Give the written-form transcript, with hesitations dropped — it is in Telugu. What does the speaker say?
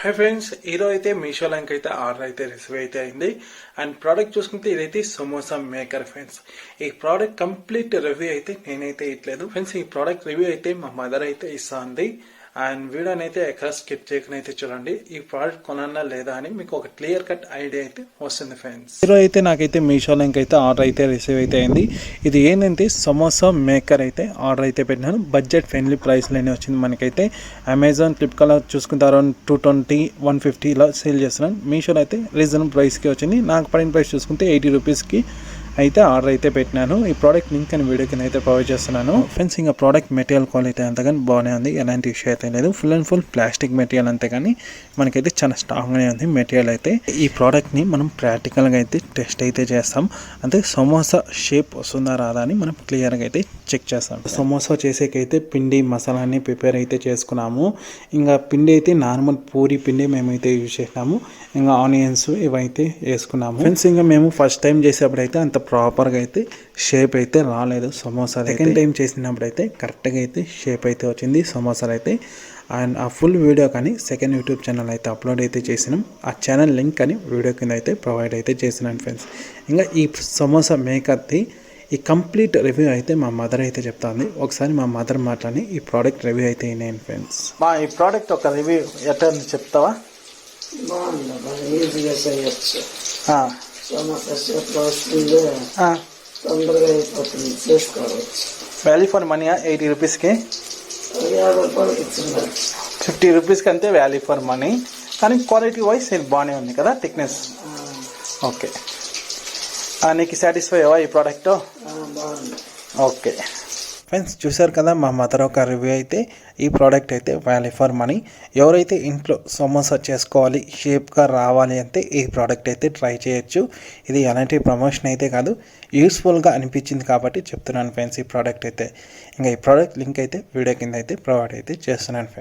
హై ఫ్రెండ్స్, ఈరోజు అయితే మీషోలో అయితే ఆర్డర్ అయితే రిసీవ్ అయితే అయింది. అండ్ ప్రోడక్ట్ చూసుకుంటే ఇదైతే సమోసా మేకర్ ఫ్రెండ్స్. ఈ ప్రోడక్ట్ కంప్లీట్ రివ్యూ అయితే నేనైతే ఇట్లేదు ఫ్రెండ్స్. ఈ ప్రోడక్ట్ రివ్యూ అయితే మా మదర్ అయితే ఇస్తుంది. అండ్ వీడియోని అయితే ఎక్కడ స్కిప్ చేయకుండా అయితే చూడండి. ఈ ప్రోడక్ట్ కొనాలా లేదా అని మీకు ఒక క్లియర్ కట్ ఐడియా అయితే వస్తుంది ఫ్రెండ్స్. ఈరోజు అయితే నాకైతే మీషోలో అయితే ఆర్డర్ అయితే రిసీవ్ అయితే అయింది. ఇది ఏంటంటే సమోసా మేకర్ అయితే ఆర్డర్ అయితే పెట్టినాను. బడ్జెట్ ఫ్రెండ్లీ ప్రైస్లోనే వచ్చింది మనకైతే. అమెజాన్, ఫ్లిప్కార్ట్ చూసుకుంటే అరౌండ్ 220, 150 ఇలా సేల్ చేస్తున్నాను. మీషోలో అయితే రీజనబుల్ ప్రైస్కి వచ్చింది. నాకు పడిన ప్రైస్ చూసుకుంటే 80 రూపీస్కి అయితే ఆర్డర్ అయితే పెట్టినాను. ఈ ప్రోడక్ట్ లింక్ అని వీడియో కింద అయితే ప్రొవైడ్ చేస్తున్నాను ఫ్రెండ్స్. ఇంకా ప్రోడక్ట్ మెటీరియల్ క్వాలిటీ అంతగాని బాగానే ఉంది, ఎలాంటి ఇష్యూ అయితే లేదు. Full and full plastic material అంతే, కానీ మనకైతే చాలా స్ట్రాంగ్గానే ఉంది మెటీరియల్ అయితే. ఈ ప్రోడక్ట్ని మనం ప్రాక్టికల్గా అయితే టెస్ట్ అయితే చేస్తాం. అంటే సమోసా షేప్ వస్తుందా రాదా అని మనం క్లియర్గా అయితే చెక్ చేస్తాం. సమోసా చేసేకైతే పిండి మసాలా అన్ని ప్రిపేర్ అయితే చేసుకున్నాము. ఇంకా పిండి అయితే నార్మల్ పూరి పిండి మేమైతే యూజ్ చేసినాము. ఇంకా ఆనియన్స్ ఇవైతే వేసుకున్నాము ఫ్రెండ్స్. ఇంకా మేము ఫస్ట్ టైం చేసేప్పుడు అయితే అంత ప్రాపర్గా అయితే షేప్ అయితే రాలేదు సమోసా. సెకండ్ టైం చేసినప్పుడు అయితే కరెక్ట్గా అయితే షేప్ అయితే వచ్చింది సమోసాలు అయితే. అండ్ ఆ ఫుల్ వీడియో కానీ సెకండ్ యూట్యూబ్ ఛానల్ అయితే అప్లోడ్ అయితే చేసినాం. ఆ ఛానల్ లింక్ అని వీడియో కింద అయితే ప్రొవైడ్ అయితే చేసినాను ఫ్రెండ్స్. ఇంకా ఈ సమోసా మేకర్ది ఈ కంప్లీట్ రివ్యూ అయితే మా మదర్ అయితే చెప్తాంది. ఒకసారి మా మదర్ మాట్లాడి ఈ ప్రోడక్ట్ రివ్యూ అయితే నేను ఫ్రెండ్స్. మా ఈ ప్రోడక్ట్ ఒక రివ్యూ ఎట్లా చెప్తావా? ఈజీగా చేయొచ్చు. సమోసా షేప్లో వస్తుంది, తొందరగా అయిపోతుంది, చేసుకోవచ్చు. వాల్యూ ఫర్ మనీ 80 రూపీస్కి 50 రూపాయలకి ఇచ్చింది. 50 రూపీస్కి అంతే వాల్యూ ఫర్ మనీ. కానీ క్వాలిటీ వైజ్ ఇది బాగానే ఉంది కదా, థిక్నెస్. ఓకే, నీకు సాటిస్ఫై అవ్వా ఈ ప్రోడక్ట్? బాగుంది. ఓకే ఫ్రెండ్స్, చూసారు కదా మా మదర్ ఒక రివ్యూ అయితే. ఈ ప్రోడక్ట్ అయితే వాల్యూ ఫర్ మనీ. ఎవరైతే ఇంట్లో సమోసా చేసుకోవాలి, షేప్గా రావాలి అంటే ఈ ప్రోడక్ట్ అయితే ట్రై చేయొచ్చు. ఇది ఎలాంటి ప్రమోషన్ అయితే కాదు, యూస్ఫుల్గా అనిపించింది కాబట్టి చెప్తున్నాను ఫ్రెండ్స్ ఈ ప్రోడక్ట్ అయితే. ఇంకా ఈ ప్రోడక్ట్ లింక్ అయితే వీడియో కింద అయితే ప్రొవైడ్ అయితే చేస్తున్నాను ఫ్రెండ్స్.